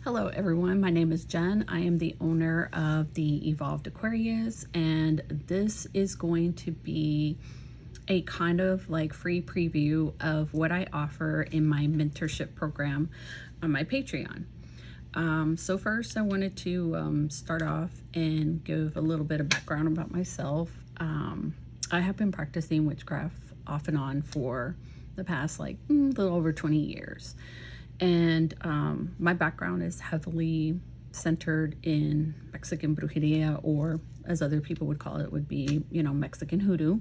Hello everyone, my name is Jen. I am the owner of the Evolved Aquarius, and this is going to be a kind of like free preview of what I offer in my mentorship program on my Patreon. So first I wanted to start off and give a little bit of background about myself. I have been practicing witchcraft off and on for the past a little over 20 years. And my background is heavily centered in Mexican brujeria, or as other people would call it, would be, Mexican hoodoo.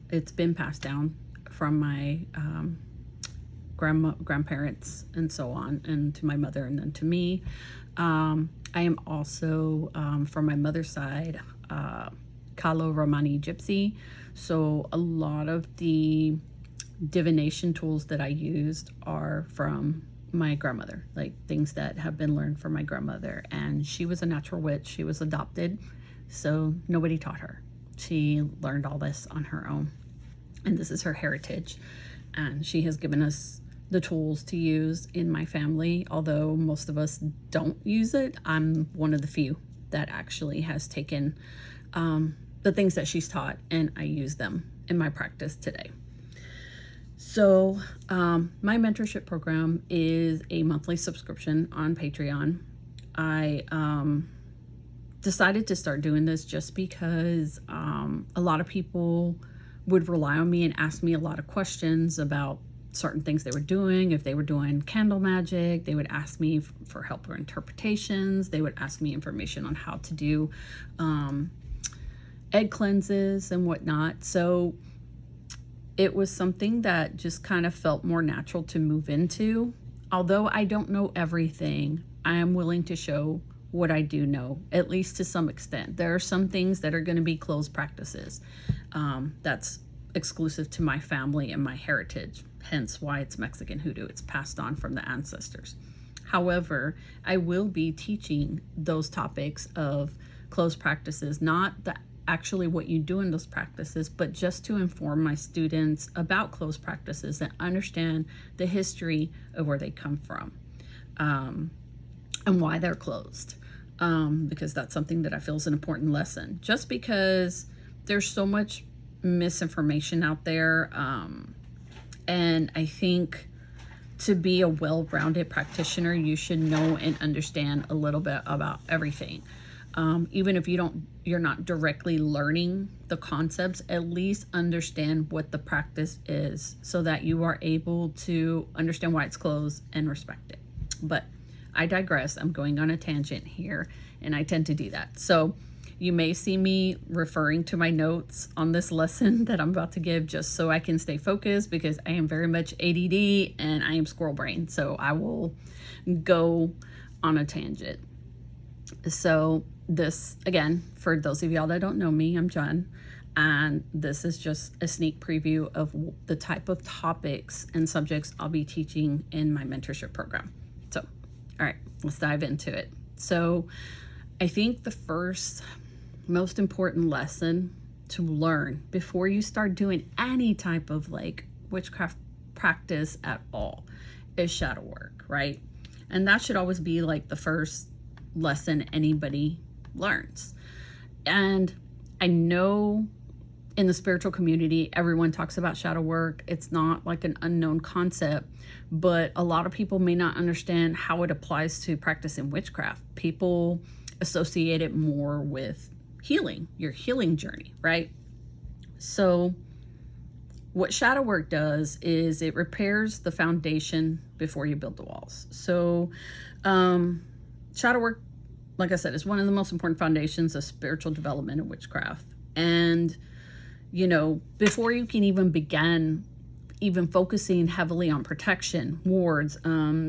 It's been passed down from my grandparents and so on, and to my mother, and then to me. I am also, from my mother's side, Kalo Romani Gypsy. So a lot of the divination tools that I used are from my grandmother, like things that have been learned from my grandmother. And she was a natural witch. She was adopted, so nobody taught her. She learned all this on her own, and this is her heritage. And she has given us the tools to use in my family. Although most of us don't use it, I'm one of the few that actually has taken the things that she's taught, and I use them in my practice today. So my mentorship program is a monthly subscription on Patreon. I decided to start doing this just because a lot of people would rely on me and ask me a lot of questions about certain things they were doing. If they were doing candle magic, they would ask me for help or interpretations. They would ask me information on how to do egg cleanses and whatnot. So it was something that just kind of felt more natural to move into. Although I don't know everything, I am willing to show what I do know, at least to some extent. There are some things that are going to be closed practices. That's exclusive to my family and my heritage, hence why it's Mexican hoodoo. It's passed on from the ancestors. However, I will be teaching those topics of closed practices, not actually what you do in those practices, but just to inform my students about closed practices and understand the history of where they come from, and why they're closed, because that's something that I feel is an important lesson. Just because there's so much misinformation out there, and I think to be a well-rounded practitioner, you should know and understand a little bit about everything. Even if you're not directly learning the concepts, at least understand what the practice is so that you are able to understand why it's closed and respect it. But I digress. I'm going on a tangent here, and I tend to do that. So you may see me referring to my notes on this lesson that I'm about to give, just so I can stay focused, because I am very much ADD and I am squirrel brain. So I will go on a tangent. So this, again, for those of y'all that don't know me, I'm Jen, and this is just a sneak preview of the type of topics and subjects I'll be teaching in my mentorship program. So, all right, let's dive into it. So I think the first most important lesson to learn before you start doing any type of witchcraft practice at all is shadow work, right? And that should always be the first lesson anybody learns. And I know in the spiritual community, everyone talks about shadow work. It's not like an unknown concept, but a lot of people may not understand how it applies to practicing witchcraft. People associate it more with healing, your healing journey, right? So what shadow work does is it repairs the foundation before you build the walls. So shadow work, like I said, is one of the most important foundations of spiritual development in witchcraft. And, before you can even begin focusing heavily on protection, wards,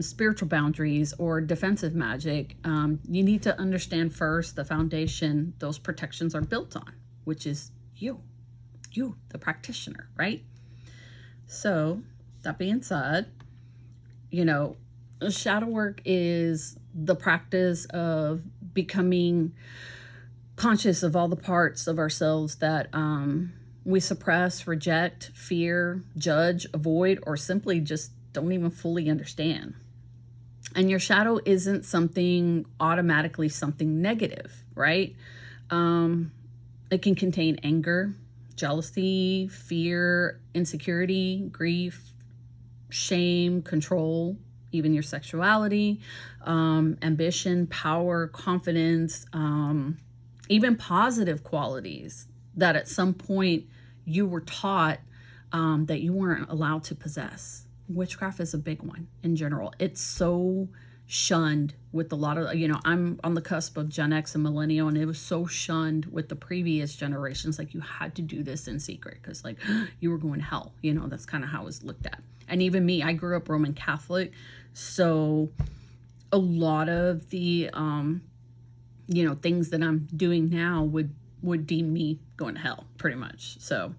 spiritual boundaries, or defensive magic, you need to understand first the foundation those protections are built on, which is you, the practitioner, right? So that being said, shadow work is the practice of becoming conscious of all the parts of ourselves that we suppress, reject, fear, judge, avoid, or simply just don't even fully understand. And your shadow isn't something automatically something negative, right? It can contain anger, jealousy, fear, insecurity, grief, shame, control, even your sexuality, ambition, power, confidence, even positive qualities that at some point you were taught that you weren't allowed to possess. Witchcraft is a big one in general. It's so shunned with a lot of, I'm on the cusp of Gen X and millennial, and it was so shunned with the previous generations. Like, you had to do this in secret because, like, you were going to hell. That's kind of how it was looked at. And even me, I grew up Roman Catholic, so a lot of the things that I'm doing now would deem me going to hell, pretty much. So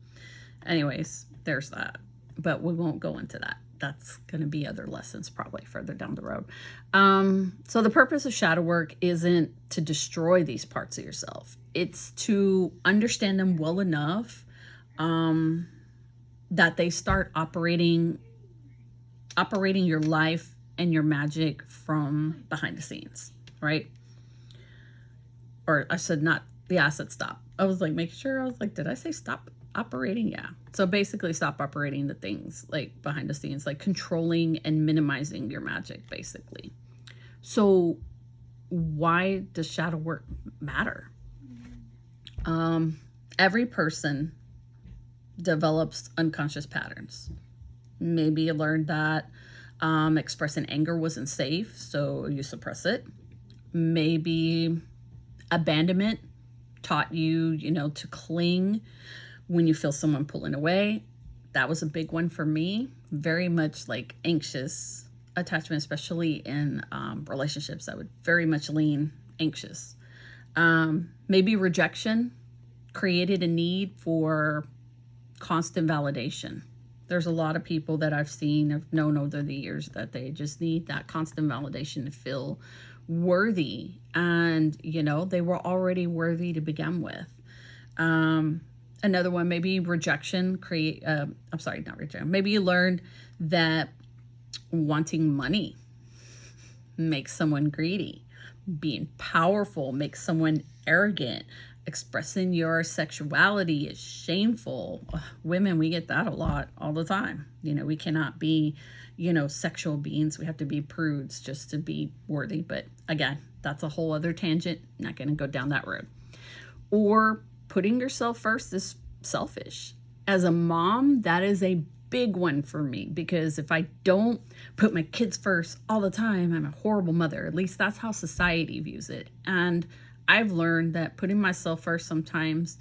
anyways, there's that, but we won't go into that. That's going to be other lessons probably further down the road. So the purpose of shadow work isn't to destroy these parts of yourself. It's to understand them well enough that they start operating your life and your magic from behind the scenes, right? Or I said not, yeah, I said stop. I was like making sure, I was like, did I say stop operating? Yeah. So basically stop operating the things like behind the scenes, like controlling and minimizing your magic, basically. So why does shadow work matter? Every person develops unconscious patterns. Maybe you learned that expressing anger wasn't safe, so you suppress it. Maybe abandonment taught you, to cling when you feel someone pulling away. That was a big one for me. Very much like anxious attachment, especially in relationships. I would very much lean anxious. Maybe rejection created a need for constant validation. There's a lot of people that I've known over the years that they just need that constant validation to feel worthy. And, they were already worthy to begin with. Another one, maybe rejection not rejection. Maybe you learned that wanting money makes someone greedy. Being powerful makes someone arrogant. Expressing your sexuality is shameful. Women, we get that a lot all the time. We cannot be, sexual beings. We have to be prudes just to be worthy. But again, that's a whole other tangent. Not going to go down that road. Or putting yourself first is selfish. As a mom, that is a big one for me, because if I don't put my kids first all the time, I'm a horrible mother. At least that's how society views it. And I've learned that putting myself first sometimes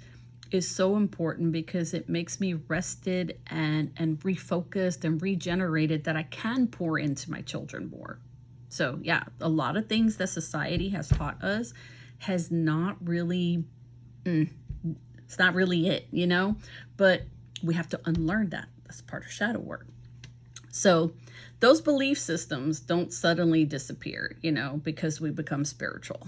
is so important because it makes me rested and refocused and regenerated that I can pour into my children more. So yeah, a lot of things that society has taught us has not really, it's not really it, but we have to unlearn that. That's part of shadow work. So those belief systems don't suddenly disappear, because we become spiritual.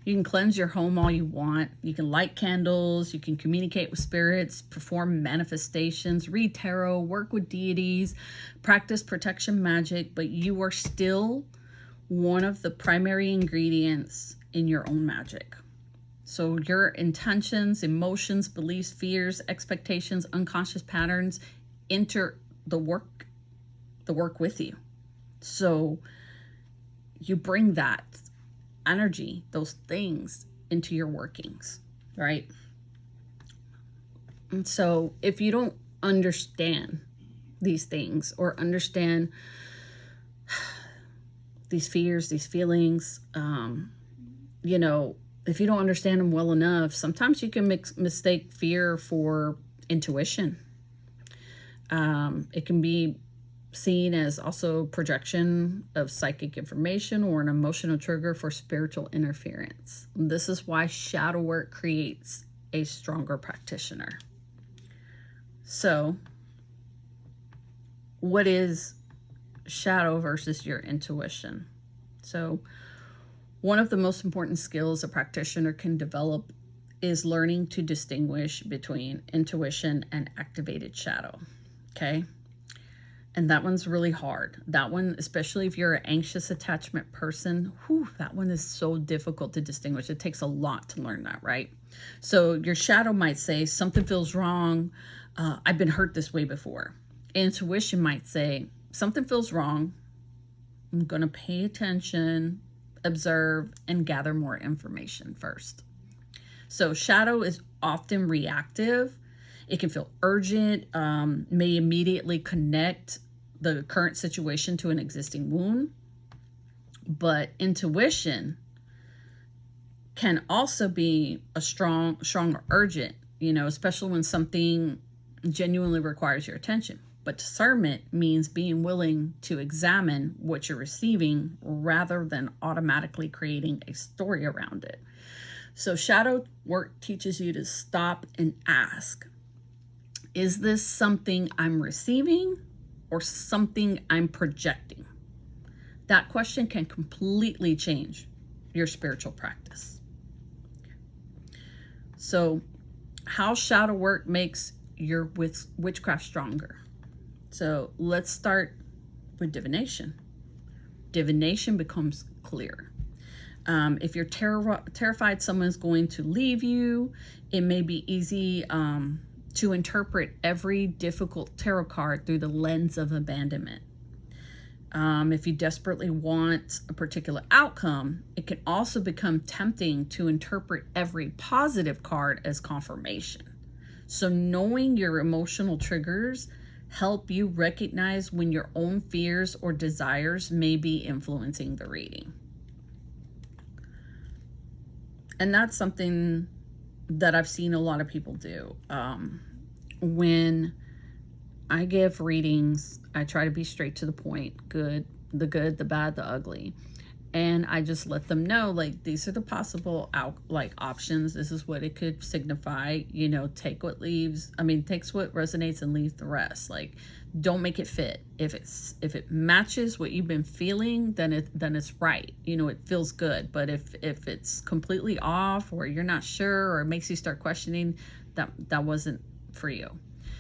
You can cleanse your home all you want. You can light candles. You can communicate with spirits, perform manifestations, read tarot, work with deities, practice protection magic, but you are still one of the primary ingredients in your own magic. So your intentions, emotions, beliefs, fears, expectations, unconscious patterns enter the work with you. So you bring that energy, those things into your workings, right? And so if you don't understand these things or understand these fears, these feelings, if you don't understand them well enough, sometimes you can mistake fear for intuition. It can be seen as also projection of psychic information or an emotional trigger for spiritual interference. This is why shadow work creates a stronger practitioner. So, what is shadow versus your intuition? So, one of the most important skills a practitioner can develop is learning to distinguish between intuition and activated shadow. Okay? And that one's really hard. That one, especially if you're an anxious attachment person, whew, that one is so difficult to distinguish. It takes a lot to learn that, right? So your shadow might say, something feels wrong. I've been hurt this way before. Intuition might say, something feels wrong. I'm going to pay attention, observe, and gather more information first. So shadow is often reactive. It can feel urgent, may immediately connect the current situation to an existing wound. But intuition can also be a strong or urgent, especially when something genuinely requires your attention. But discernment means being willing to examine what you're receiving rather than automatically creating a story around it. So shadow work teaches you to stop and ask, is this something I'm receiving or something I'm projecting? That question can completely change your spiritual practice. So how shadow work makes your witchcraft stronger? So let's start with divination. Divination becomes clear. If you're terrified someone's going to leave you, it may be easy to interpret every difficult tarot card through the lens of abandonment. If you desperately want a particular outcome, it can also become tempting to interpret every positive card as confirmation. So knowing your emotional triggers help you recognize when your own fears or desires may be influencing the reading. And that's something that I've seen a lot of people do. When I give readings, I try to be straight to the point, the good, the bad, the ugly. And I just let them know, like, these are the possible options. This is what it could signify, take what takes what resonates and leaves the rest. Like, don't make it fit. If it matches what you've been feeling, then it's right. It feels good. But if it's completely off, or you're not sure, or it makes you start questioning, that wasn't for you.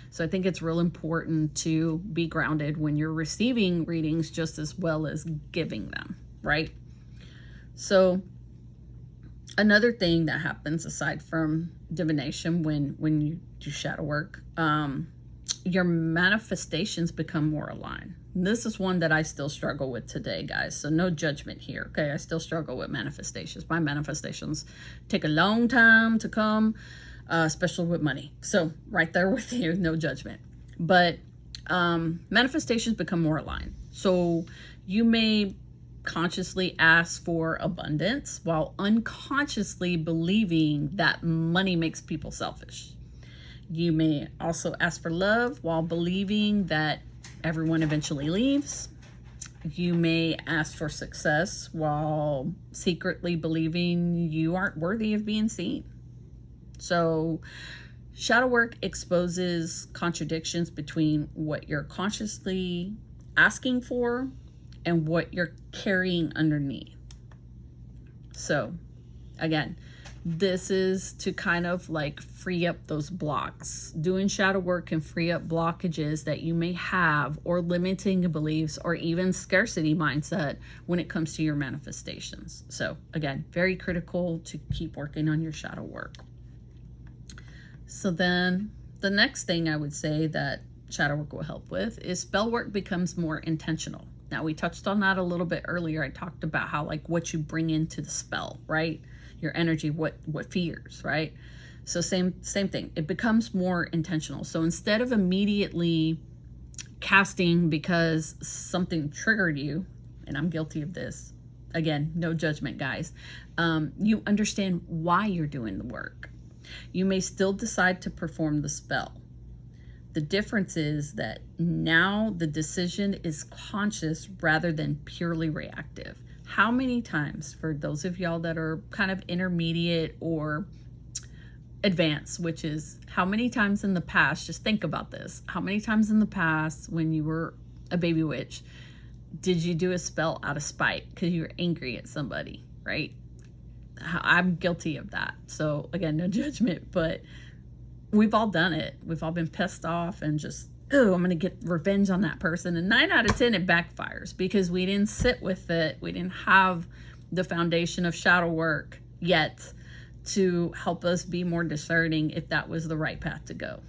So I think it's real important to be grounded when you're receiving readings just as well as giving them, right? So another thing that happens aside from divination when you do shadow work, your manifestations become more aligned. And this is one that I still struggle with today, guys. So no judgment here, okay? I still struggle with manifestations. My manifestations take a long time to come, especially with money. So right there with you, no judgment. But manifestations become more aligned. So you may consciously ask for abundance while unconsciously believing that money makes people selfish. You may also ask for love while believing that everyone eventually leaves. You may ask for success while secretly believing you aren't worthy of being seen. So shadow work exposes contradictions between what you're consciously asking for and what you're carrying underneath. So again, this is to kind of like free up those blocks. Doing shadow work can free up blockages that you may have, or limiting beliefs, or even scarcity mindset when it comes to your manifestations. So again, very critical to keep working on your shadow work. So then the next thing I would say that shadow work will help with is spell work becomes more intentional. Now we touched on that a little bit earlier. I talked about how like what you bring into the spell, right? Your energy, what fears, right? So same thing. It becomes more intentional. So instead of immediately casting because something triggered you, and I'm guilty of this, again, no judgment, guys, you understand why you're doing the work. You may still decide to perform the spell. The difference is that now the decision is conscious rather than purely reactive. How many times, for those of y'all that are kind of intermediate or advanced, which is how many times in the past, just think about this, how many times in the past when you were a baby witch, did you do a spell out of spite because you were angry at somebody, right? I'm guilty of that. So again, no judgment, but we've all done it. We've all been pissed off and just oh, I'm going to get revenge on that person. And 9 out of 10, it backfires because we didn't sit with it. We didn't have the foundation of shadow work yet to help us be more discerning if that was the right path to go.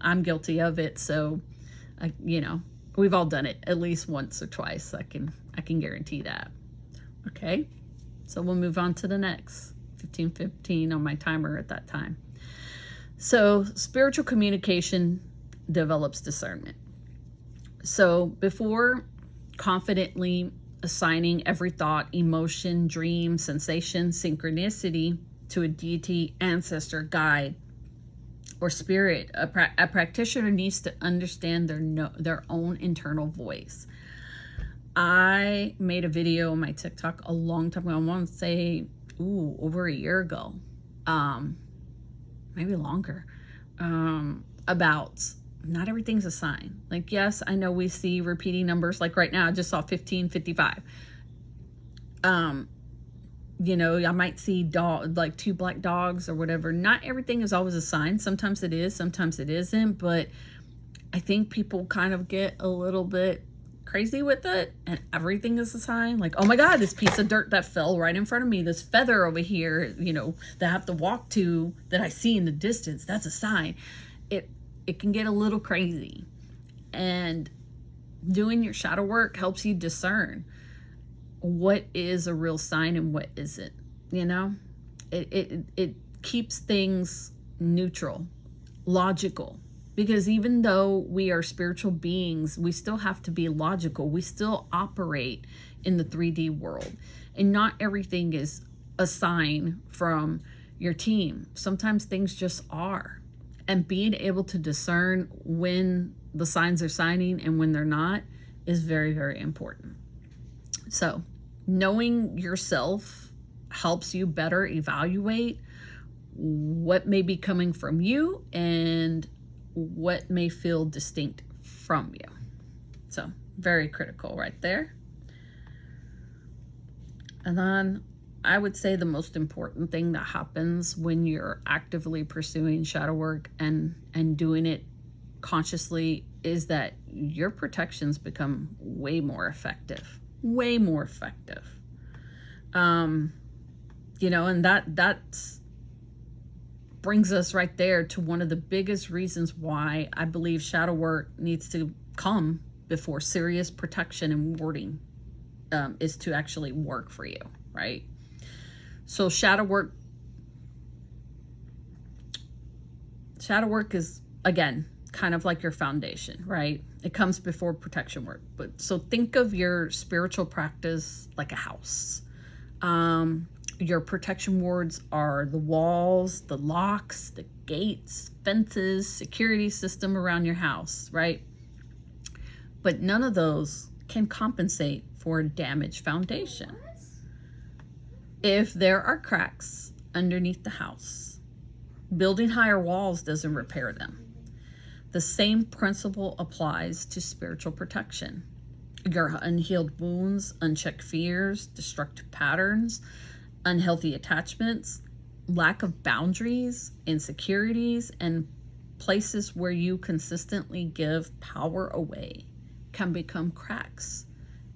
I'm guilty of it. So, we've all done it at least once or twice. I can guarantee that. Okay. So we'll move on to the next 15:15 on my timer at that time. So spiritual communication develops discernment. So before confidently assigning every thought, emotion, dream, sensation, synchronicity to a deity, ancestor, guide, or spirit, a practitioner needs to understand their own internal voice. I made a video on my TikTok a long time ago. I want to say, over a year ago, maybe longer, about not everything's a sign. Like, yes, I know we see repeating numbers. Like right now, I just saw 1555. I might see like 2 black dogs or whatever. Not everything is always a sign. Sometimes it is, sometimes it isn't. But I think people kind of get a little bit crazy with it, and everything is a sign. Like, oh my God, this piece of dirt that fell right in front of me, this feather over here, that I have to walk to, that I see in the distance, that's a sign. It can get a little crazy. And doing your shadow work helps you discern what is a real sign and what isn't. It keeps things neutral, logical. Because even though we are spiritual beings, we still have to be logical. We still operate in the 3D world. And not everything is a sign from your team. Sometimes things just are. And being able to discern when the signs are signing and when they're not is very, very important. So knowing yourself helps you better evaluate what may be coming from you and what may feel distinct from you. So very critical right there. And then I would say the most important thing that happens when you're actively pursuing shadow work and doing it consciously is that your protections become way more effective. Way more effective. And that's brings us right there to one of the biggest reasons why I believe shadow work needs to come before serious protection and warding is to actually work for you, right? So shadow work is, again, kind of like your foundation, right? It comes before protection work. But so think of your spiritual practice like a house. Your protection wards are the walls, the locks, the gates, fences, security system around your house, right? But none of those can compensate for a damaged foundation. If there are cracks underneath the house, building higher walls doesn't repair them. The same principle applies to spiritual protection. Your unhealed wounds, unchecked fears, destructive patterns, unhealthy attachments, lack of boundaries, insecurities, and places where you consistently give power away can become cracks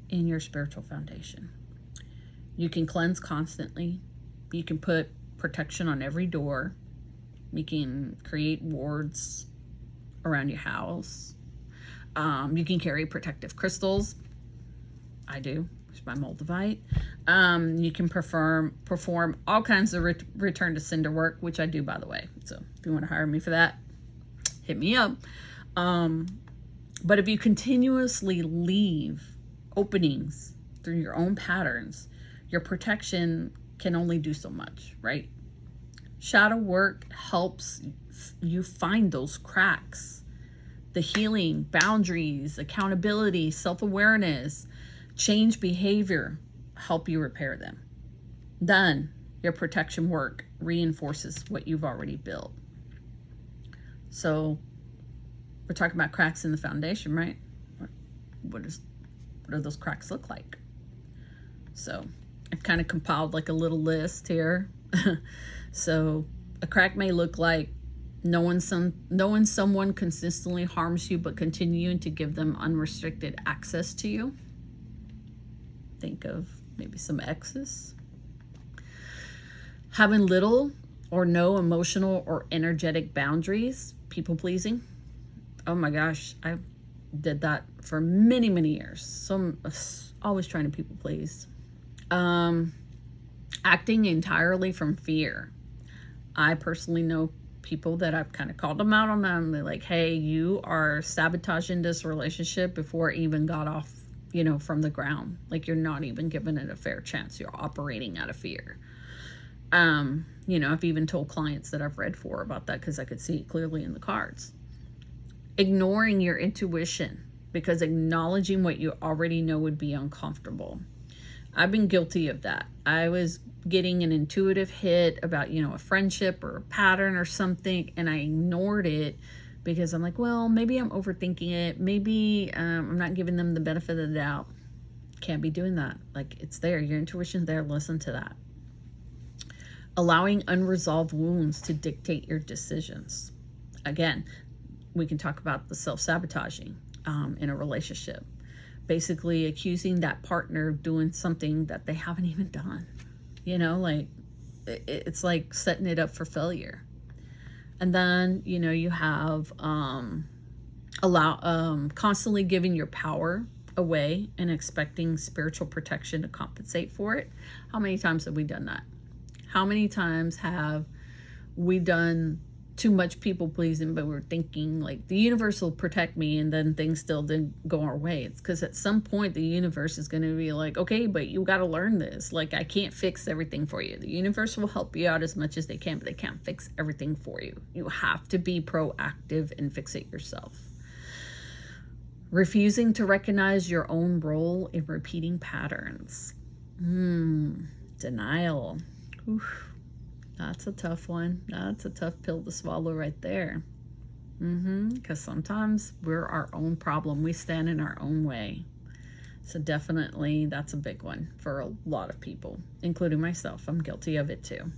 in your spiritual foundation. You can cleanse constantly. You can put protection on every door. You can create wards around your house. You can carry protective crystals. I do. It's my moldavite. You can perform all kinds of return to sender work, which I do, by the way. So if you want to hire me for that, hit me up. But if you continuously leave openings through your own patterns, your protection can only do so much, right? Shadow work helps you find those cracks. The healing, boundaries, accountability, self-awareness, change behavior help you repair them. Then your protection work reinforces what you've already built. So we're talking about cracks in the foundation, right? What do those cracks look like? So I've kind of compiled like a little list here. So a crack may look like Knowing someone consistently harms you, but continuing to give them unrestricted access to you. Think of maybe some exes. Having little or no emotional or energetic boundaries. People pleasing. Oh my gosh, I did that for many, many years. So I'm always trying to people please. Acting entirely from fear. I personally know people that I've kind of called them out on them. They're like, hey, you are sabotaging this relationship before it even got off, from the ground. Like, you're not even giving it a fair chance. You're operating out of fear. I've even told clients that I've read for about that because I could see it clearly in the cards. Ignoring your intuition because acknowledging what you already know would be uncomfortable. I've been guilty of that. I was getting an intuitive hit about, a friendship or a pattern or something, and I ignored it because I'm like, well, maybe I'm overthinking it. Maybe I'm not giving them the benefit of the doubt. Can't be doing that. Like, it's there. Your intuition's there. Listen to that. Allowing unresolved wounds to dictate your decisions. Again, we can talk about the self-sabotaging in a relationship. Basically accusing that partner of doing something that they haven't even done. It's like setting it up for failure. And then, you have constantly giving your power away and expecting spiritual protection to compensate for it. How many times have we done that? How many times have we done too much people pleasing, but we're thinking like the universe will protect me, and then things still didn't go our way? It's because at some point the universe is going to be like, okay, but you got to learn this. Like, I can't fix everything for you. The universe will help you out as much as they can, but they can't fix everything for you. You have to be proactive and fix it yourself. Refusing to recognize your own role in repeating patterns. Denial. Oof. That's a tough one. That's a tough pill to swallow right there. Because sometimes we're our own problem. We stand in our own way. So definitely that's a big one for a lot of people, including myself. I'm guilty of it too.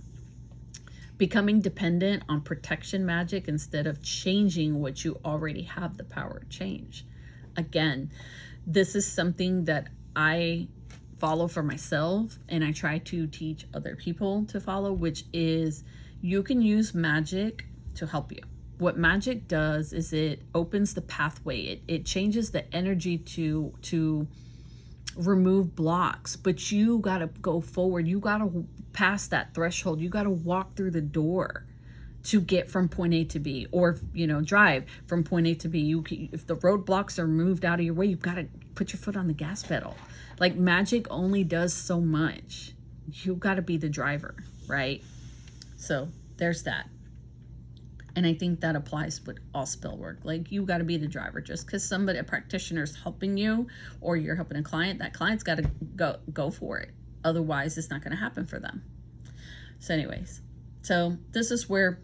Becoming dependent on protection magic instead of changing what you already have the power to change. Again, this is something that I follow for myself, and I try to teach other people to follow, which is you can use magic to help you. What magic does is it opens the pathway. It changes the energy to remove blocks, but you got to go forward. You got to pass that threshold. You got to walk through the door to get from point A to B, or drive from point A to B. If the roadblocks are moved out of your way, you've got to put your foot on the gas pedal. Like, magic only does so much. You got to be the driver, right? So there's that. And I think that applies with all spell work. Like, you got to be the driver. Just because a practitioner is helping you, or you're helping a client, that client's got to go for it. Otherwise, it's not going to happen for them. So anyways, this is where,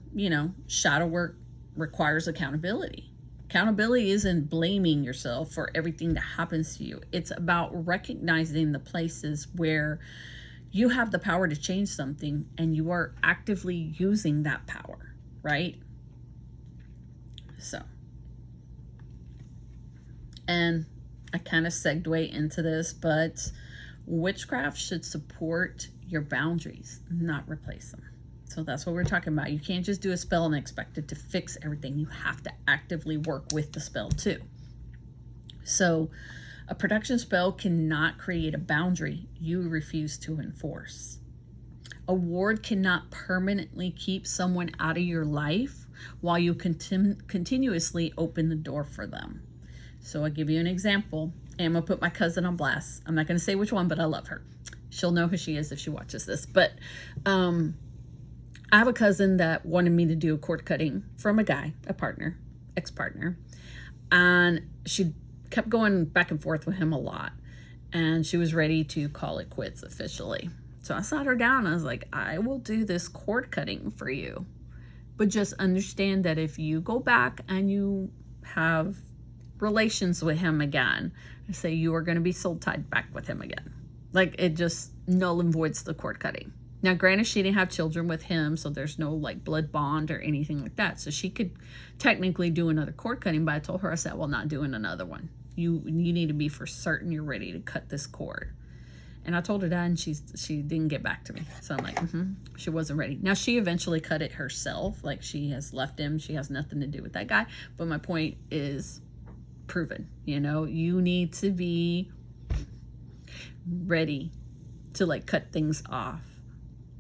shadow work requires accountability. Accountability isn't blaming yourself for everything that happens to you. It's about recognizing the places where you have the power to change something and you are actively using that power, right? So, and I kind of segued into this, but witchcraft should support your boundaries, not replace them. So that's what we're talking about. You can't just do a spell and expect it to fix everything. You have to actively work with the spell too. So a protection spell cannot create a boundary you refuse to enforce. A ward cannot permanently keep someone out of your life while you continuously open the door for them. So I'll give you an example. And I'm going to put my cousin on blast. I'm not going to say which one, but I love her. She'll know who she is if she watches this. But I have a cousin that wanted me to do a cord cutting from a guy, a partner, ex-partner. And she kept going back and forth with him a lot. And she was ready to call it quits officially. So I sat her down. I was like, I will do this cord cutting for you. But just understand that if you go back and you have relations with him again, I say you are going to be soul tied back with him again. Like, it just null and voids the cord cutting. Now, granted, she didn't have children with him, so there's no like blood bond or anything like that. So she could technically do another cord cutting, but I told her, I said, well, not doing another one. You need to be for certain you're ready to cut this cord. And I told her that, and she didn't get back to me. So I'm like, she wasn't ready. Now, she eventually cut it herself. Like, she has left him. She has nothing to do with that guy. But my point is proven. You know, you need to be ready to, like, cut things off.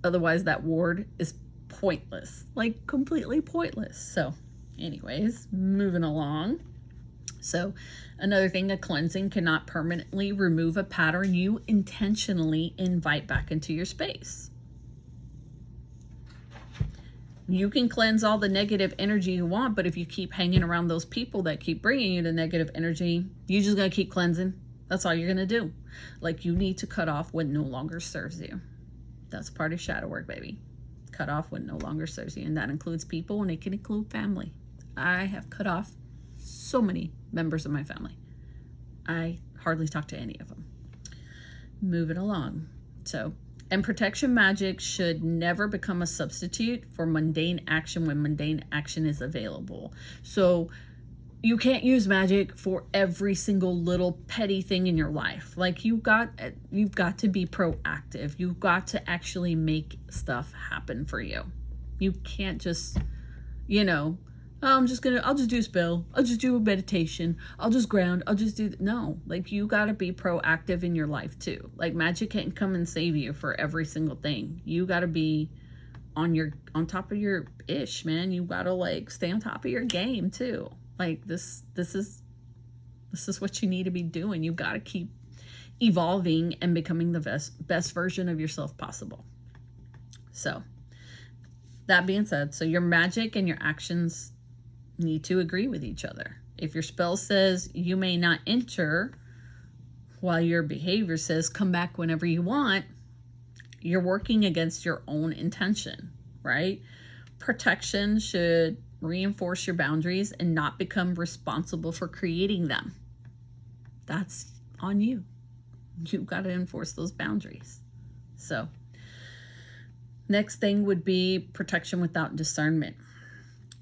Otherwise, that ward is pointless. Like, completely pointless. So, anyways, moving along. So another thing, a cleansing cannot permanently remove a pattern you intentionally invite back into your space. You can cleanse all the negative energy you want, but if you keep hanging around those people that keep bringing you the negative energy, you're just going to keep cleansing. That's all you're going to do. Like, you need to cut off what no longer serves you. That's part of shadow work, baby. Cut off what no longer serves you. And that includes people, and it can include family. I have cut off so many members of my family. I hardly talk to any of them. Moving along. So, and protection magic should never become a substitute for mundane action when mundane action is available. So you can't use magic for every single little petty thing in your life. Like, you've got to be proactive. You've got to actually make stuff happen for you. You can't just, you know, I'll just do a spell. I'll just do a meditation. I'll just ground. I'll just do, no, like, you got to be proactive in your life too. Like, magic can't come and save you for every single thing. You got to be on top of your ish, man. You got to, like, stay on top of your game too. Like, this is what you need to be doing. You got to keep evolving and becoming the best version of yourself possible. So that being said, so your magic and your actions need to agree with each other. If your spell says you may not enter, while your behavior says come back whenever you want, you're working against your own intention, right? Protection should reinforce your boundaries and not become responsible for creating them. That's on you. You've got to enforce those boundaries. So, next thing would be protection without discernment.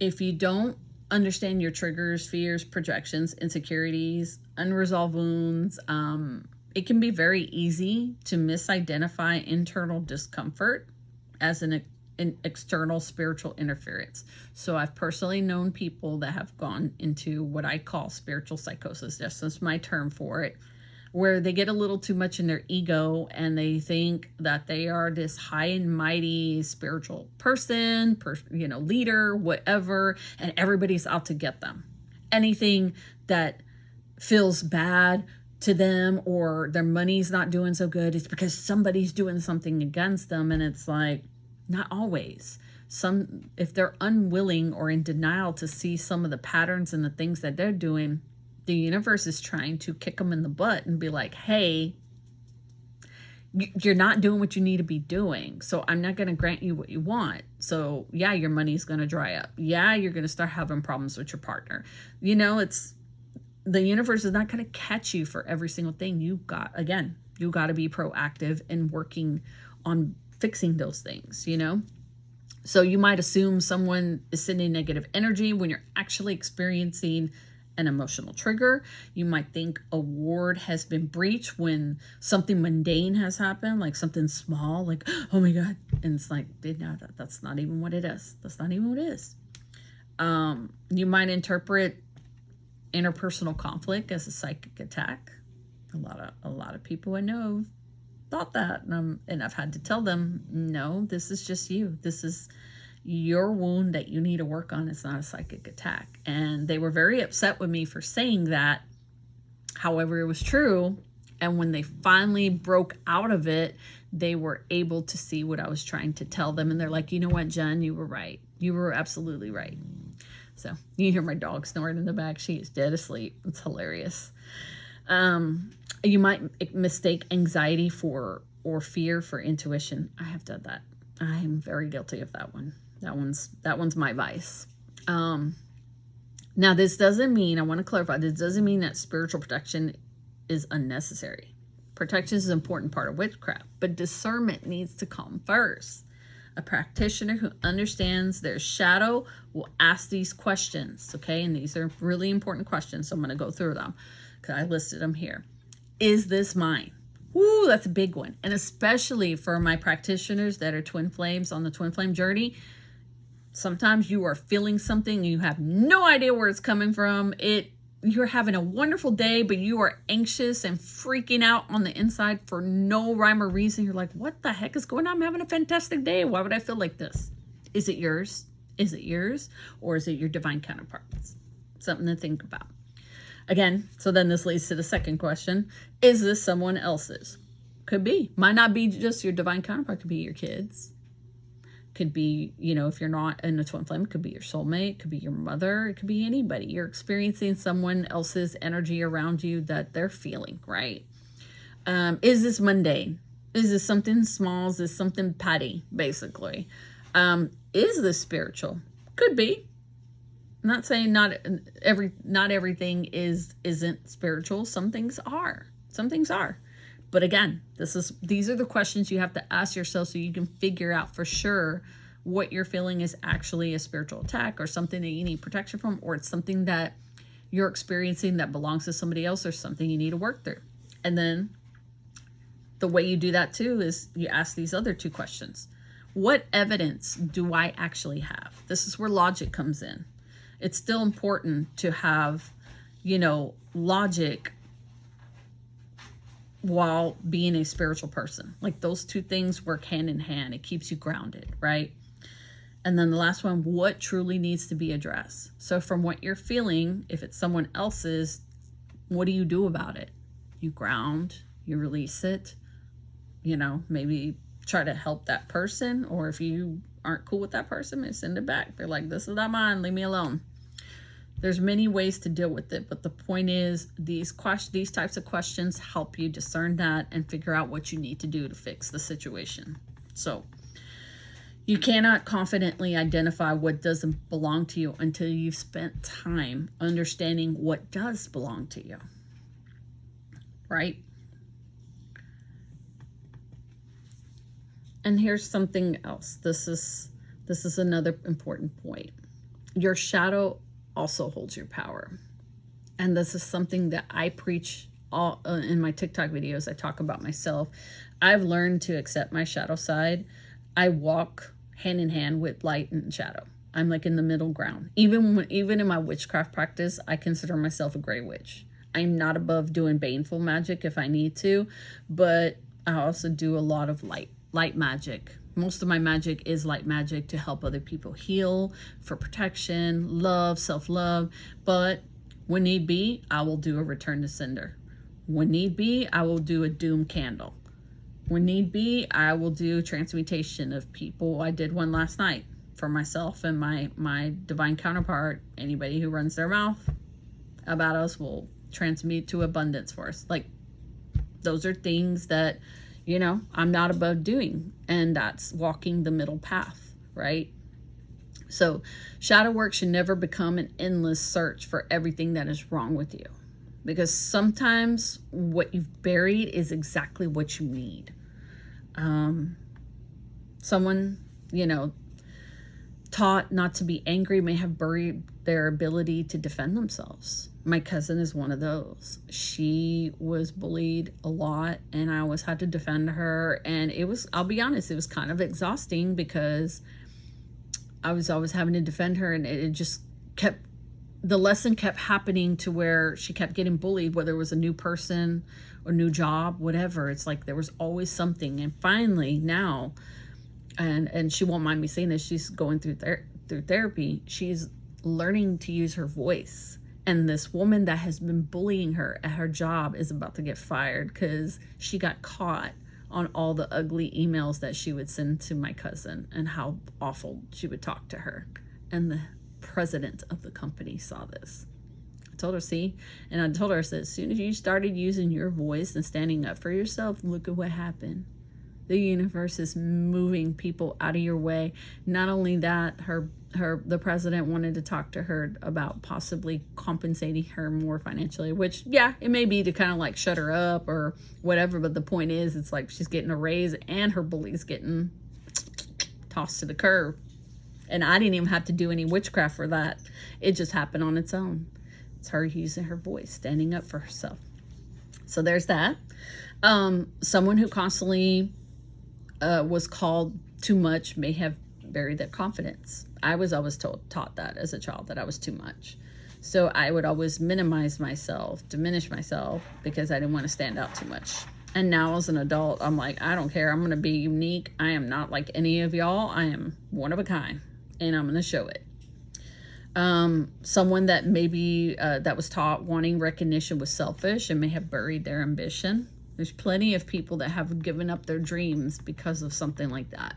If you don't understand your triggers, fears, projections, insecurities, unresolved wounds, it can be very easy to misidentify internal discomfort as an external spiritual interference. So I've personally known people that have gone into what I call spiritual psychosis. That's my term for it, where they get a little too much in their ego and they think that they are this high and mighty spiritual person, leader, whatever, and everybody's out to get them. Anything that feels bad to them or their money's not doing so good, it's because somebody's doing something against them. And it's like, not always. If they're unwilling or in denial to see some of the patterns and the things that they're doing, the universe is trying to kick them in the butt and be like, hey, you're not doing what you need to be doing. So I'm not going to grant you what you want. So yeah, your money's going to dry up. Yeah, you're going to start having problems with your partner. You know, the universe is not going to catch you for every single thing. You got to be proactive and working on fixing those things, you know? So you might assume someone is sending negative energy when you're actually experiencing an emotional trigger. You might think a ward has been breached when something mundane has happened, like something small, like, oh my God. And it's like, no, that's not even what it is. That's not even what it is. You might interpret interpersonal conflict as a psychic attack. A lot of people I know thought that, and I've had to tell them, no, this is just you. This is your wound that you need to work on. It's not a psychic attack. And they were very upset with me for saying that. However, it was true. And when they finally broke out of it, they were able to see what I was trying to tell them. And they're like, you know what, Jen, you were right. You were absolutely right. So you hear my dog snoring in the back. She is dead asleep. It's hilarious. You might mistake anxiety or fear for intuition. I have done that. I'm very guilty of that one. That one's my vice. Now this doesn't mean, I want to clarify, this doesn't mean that spiritual protection is unnecessary. Protection is an important part of witchcraft, but discernment needs to come first. A practitioner who understands their shadow will ask these questions, okay? And these are really important questions, so I'm going to go through them because I listed them here. Is this mine? Ooh, that's a big one. And especially for my practitioners that are twin flames on the twin flame journey, sometimes you are feeling something and you have no idea where it's coming from. You're having a wonderful day, but you are anxious and freaking out on the inside for no rhyme or reason. You're like, what the heck is going on? I'm having a fantastic day. Why would I feel like this? Is it yours? Is it yours? Or is it your divine counterparts? Something to think about. Again, so then this leads to the second question. Is this someone else's? Could be. Might not be just your divine counterpart. Could be your kids. Could be, if you're not in a twin flame, it could be your soulmate, it could be your mother, it could be anybody. You're experiencing someone else's energy around you that they're feeling, right? Is this mundane? Is this something small? Is this something petty, basically? Is this spiritual? Could be. I'm not saying not everything isn't spiritual. Some things are. Some things are. But again, these are the questions you have to ask yourself so you can figure out for sure what you're feeling is actually a spiritual attack or something that you need protection from, or it's something that you're experiencing that belongs to somebody else or something you need to work through. And then the way you do that too is you ask these other two questions. What evidence do I actually have? This is where logic comes in. It's still important to have, logic while being a spiritual person. Like those two things work hand in hand. It keeps you grounded, right? And then the last one, what truly needs to be addressed? So from what you're feeling, if it's someone else's, what do you do about it? You ground, you release it, maybe try to help that person. Or if you aren't cool with that person, maybe send it back. They're like, this is not mine, leave me alone. There's many ways to deal with it, but the point is these types of questions help you discern that and figure out what you need to do to fix the situation. So you cannot confidently identify what doesn't belong to you until you've spent time understanding what does belong to you, right? And here's something else. This is another important point. Your shadow also holds your power. And this is something that I preach all in my TikTok videos. I talk about myself. I've learned to accept my shadow side. I walk hand in hand with light and shadow. I'm like in the middle ground. Even in my witchcraft practice, I consider myself a gray witch. I'm not above doing baneful magic if I need to, but I also do a lot of light magic. Most of my magic is light magic to help other people heal, for protection, love, self-love. But when need be, I will do a return to sender. When need be, I will do a doom candle. When need be, I will do transmutation of people. I did one last night for myself and my divine counterpart. Anybody who runs their mouth about us will transmute to abundance for us. Like, those are things that I'm not above doing, and that's walking the middle path, right? So shadow work should never become an endless search for everything that is wrong with you, because sometimes what you've buried is exactly what you need. Someone, taught not to be angry may have buried their ability to defend themselves. My cousin is one of those. She was bullied a lot, and I always had to defend her. And I'll be honest, it was kind of exhausting because I was always having to defend her, and it just the lesson kept happening to where she kept getting bullied, whether it was a new person or new job, whatever. It's like there was always something. And finally now, and she won't mind me saying this, she's going through therapy. She's learning to use her voice. And this woman that has been bullying her at her job is about to get fired because she got caught on all the ugly emails that she would send to my cousin and how awful she would talk to her. And the president of the company saw this. I told her, see? And I told her, I said, as soon as you started using your voice and standing up for yourself, look at what happened. The universe is moving people out of your way. Not only that, the president wanted to talk to her about possibly compensating her more financially, which, yeah, it may be to kind of like shut her up or whatever, but the point is, it's like she's getting a raise and her bully's getting tossed to the curb. And I didn't even have to do any witchcraft for that. It just happened on its own. It's her using her voice, standing up for herself. So there's that. Someone who constantly was called too much may have buried their confidence. I was always taught that as a child, that I was too much. So I would always minimize myself, diminish myself, because I didn't want to stand out too much. And now as an adult, I'm like, I don't care. I'm going to be unique. I am not like any of y'all. I am one of a kind, and I'm going to show it. Someone that maybe that was taught wanting recognition was selfish and may have buried their ambition. There's plenty of people that have given up their dreams because of something like that.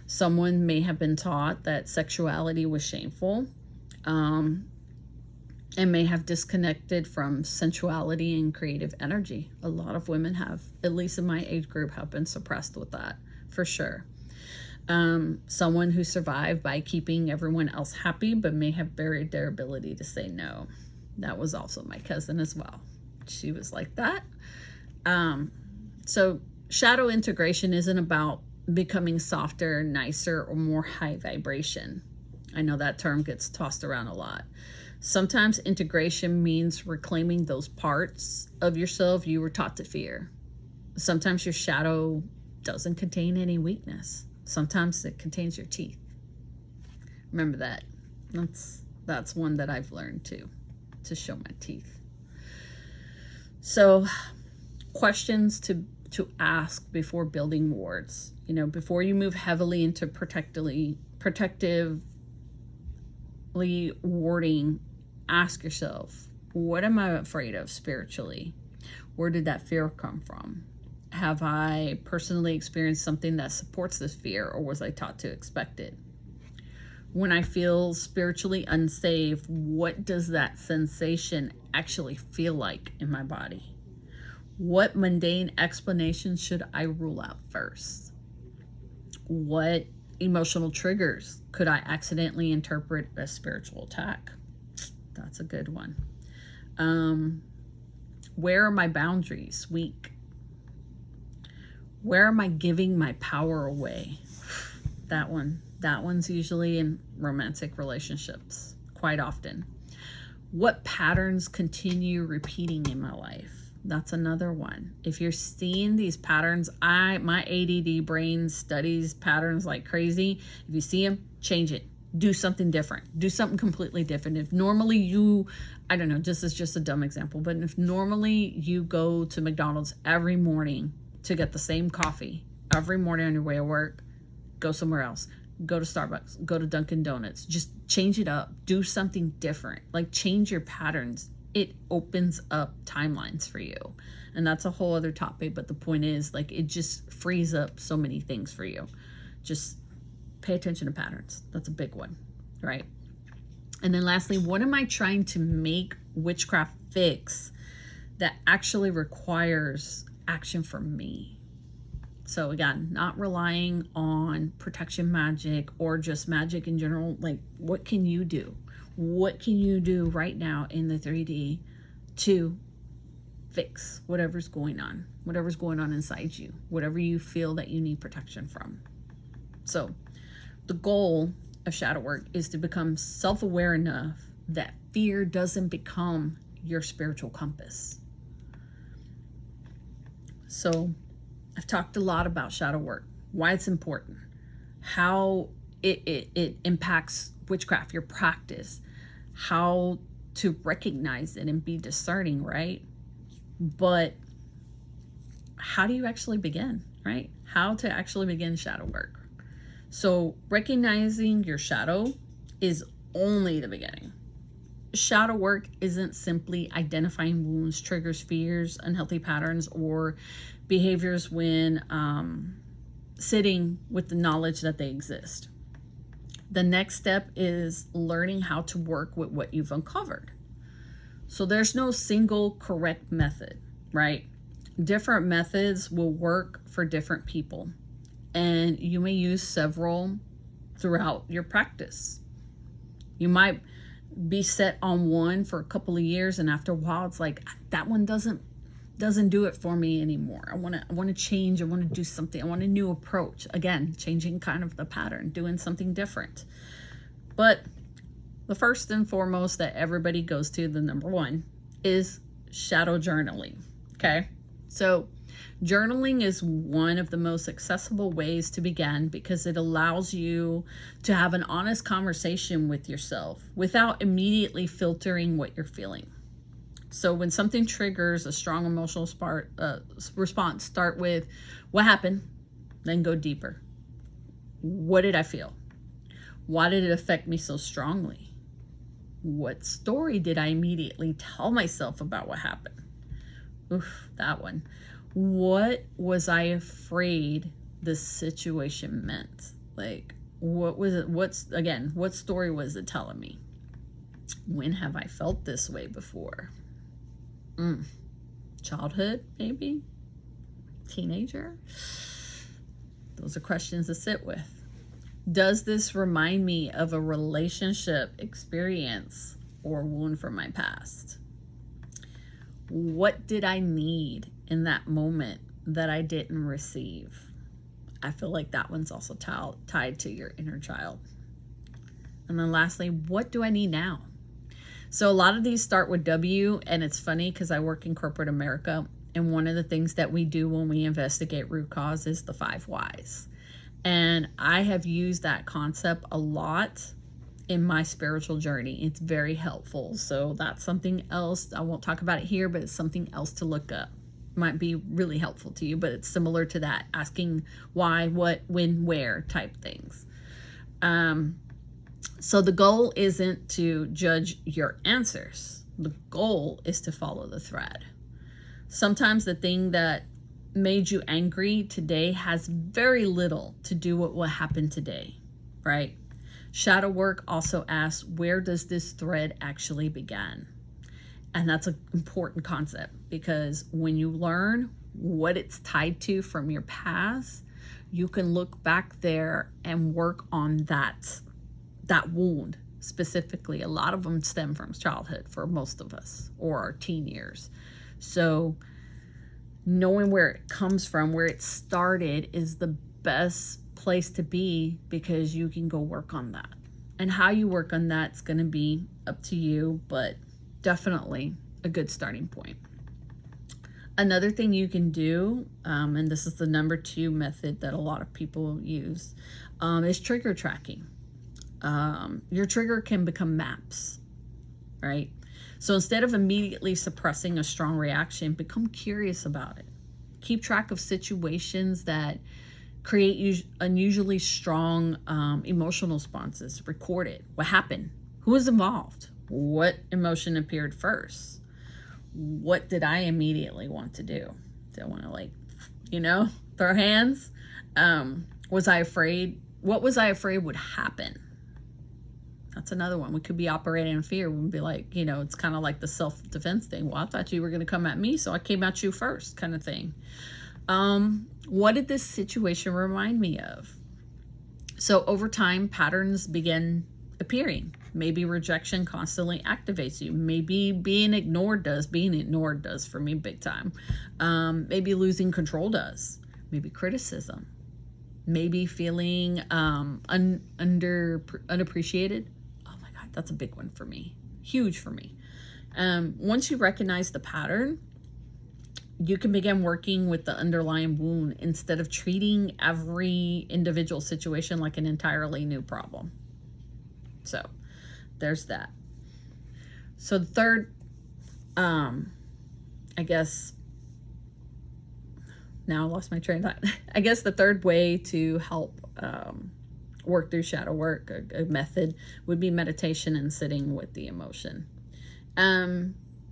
Someone may have been taught that sexuality was shameful, and may have disconnected from sensuality and creative energy. A lot of women have, at least in my age group, have been suppressed with that, for sure. Someone who survived by keeping everyone else happy, but may have buried their ability to say no. That was also my cousin as well. She was like that. So shadow integration isn't about becoming softer, nicer, or more high vibration. I know that term gets tossed around a lot. Sometimes integration means reclaiming those parts of yourself you were taught to fear. Sometimes your shadow doesn't contain any weakness. Sometimes it contains your teeth. Remember that. That's one that I've learned too, to show my teeth. So questions to ask before building wards. You know, before you move heavily into protectively warding, ask yourself, what am I afraid of spiritually? Where did that fear come from? Have I personally experienced something that supports this fear, or was I taught to expect it? When I feel spiritually unsafe, what does that sensation actually feel like in my body? What mundane explanations should I rule out first? What emotional triggers could I accidentally interpret as spiritual attack? That's a good one. Where are my boundaries weak? Where am I giving my power away? That one's usually in romantic relationships, quite often. What patterns continue repeating in my life? That's another one. If you're seeing these patterns, my ADD brain studies patterns like crazy. If you see them, change it. Do something different. Do something completely different. If normally I don't know, this is just a dumb example, but if normally you go to McDonald's every morning to get the same coffee every morning on your way to work, go somewhere else. Go to Starbucks, go to Dunkin' Donuts. Just change it up. Do something different. Like, change your patterns. It opens up timelines for you. And that's a whole other topic, but the point is, like, it just frees up so many things for you. Just pay attention to patterns. That's a big one, right? And then lastly, what am I trying to make witchcraft fix that actually requires action from me? So again, not relying on protection magic or just magic in general. Like, what can you do? What can you do right now in the 3D to fix whatever's going on inside you, whatever you feel that you need protection from? So the goal of shadow work is to become self-aware enough that fear doesn't become your spiritual compass. So I've talked a lot about shadow work, why it's important, how it impacts witchcraft, your practice, how to recognize it and be discerning, right? But how do you actually begin, right? How to actually begin shadow work. So recognizing your shadow is only the beginning. Shadow work isn't simply identifying wounds, triggers, fears, unhealthy patterns, or behaviors when sitting with the knowledge that they exist. The next step is learning how to work with what you've uncovered. So there's no single correct method, right? Different methods will work for different people, and you may use several throughout your practice. You might be set on one for a couple of years, and after a while it's like, that one doesn't do it for me anymore. I want to change. I want to do something. I want a new approach. Again, changing kind of the pattern, doing something different. But the first and foremost that everybody goes to, the number one, is shadow journaling. Okay, so journaling is one of the most accessible ways to begin, because it allows you to have an honest conversation with yourself without immediately filtering what you're feeling. So when something triggers a strong emotional response, start with what happened, then go deeper. What did I feel? Why did it affect me so strongly? What story did I immediately tell myself about what happened? Oof, that one. What was I afraid this situation meant? Like, what was it? What story was it telling me? When have I felt this way before? Childhood, maybe? Teenager? Those are questions to sit with. Does this remind me of a relationship experience or wound from my past? What did I need in that moment that I didn't receive? I feel like that one's also tied to your inner child. And then lastly, what do I need now? So a lot of these start with W, and it's funny because I work in corporate America, and one of the things that we do when we investigate root cause is the 5 whys. And I have used that concept a lot in my spiritual journey. It's very helpful. So that's something else. I won't talk about it here, but it's something else to look up. Might be really helpful to you, but it's similar to that, asking why, what, when, where type things. So the goal isn't to judge your answers. The goal is to follow the thread. Sometimes the thing that made you angry today has very little to do with what happened today, right? Shadow work also asks, where does this thread actually begin? And that's an important concept, because when you learn what it's tied to from your past, you can look back there and work on that wound specifically. A lot of them stem from childhood for most of us, or our teen years. So knowing where it comes from, where it started, is the best place to be, because you can go work on that. And how you work on that's going to be up to you, but definitely a good starting point. Another thing you can do, and this is the number 2 method that a lot of people use, is trigger tracking. Your trigger can become maps, right? So instead of immediately suppressing a strong reaction, become curious about it. Keep track of situations that create unusually strong emotional responses. Record it. What happened? Who was involved? What emotion appeared first? What did I immediately want to do? Did I want to throw hands? Was I afraid? What was I afraid would happen? That's another one. We could be operating in fear. We'd be like, it's kind of like the self-defense thing. Well, I thought you were going to come at me, so I came at you first, kind of thing. What did this situation remind me of? So over time, patterns begin appearing. Maybe rejection constantly activates you. Maybe being ignored does. Being ignored does for me big time. Maybe losing control does. Maybe criticism. Maybe feeling unappreciated. Oh my God, that's a big one for me. Huge for me. Once you recognize the pattern, you can begin working with the underlying wound instead of treating every individual situation like an entirely new problem. So there's that. So the third, I guess, now I lost my train of thought. I guess the third way to help work through shadow work, a method, would be meditation and sitting with the emotion.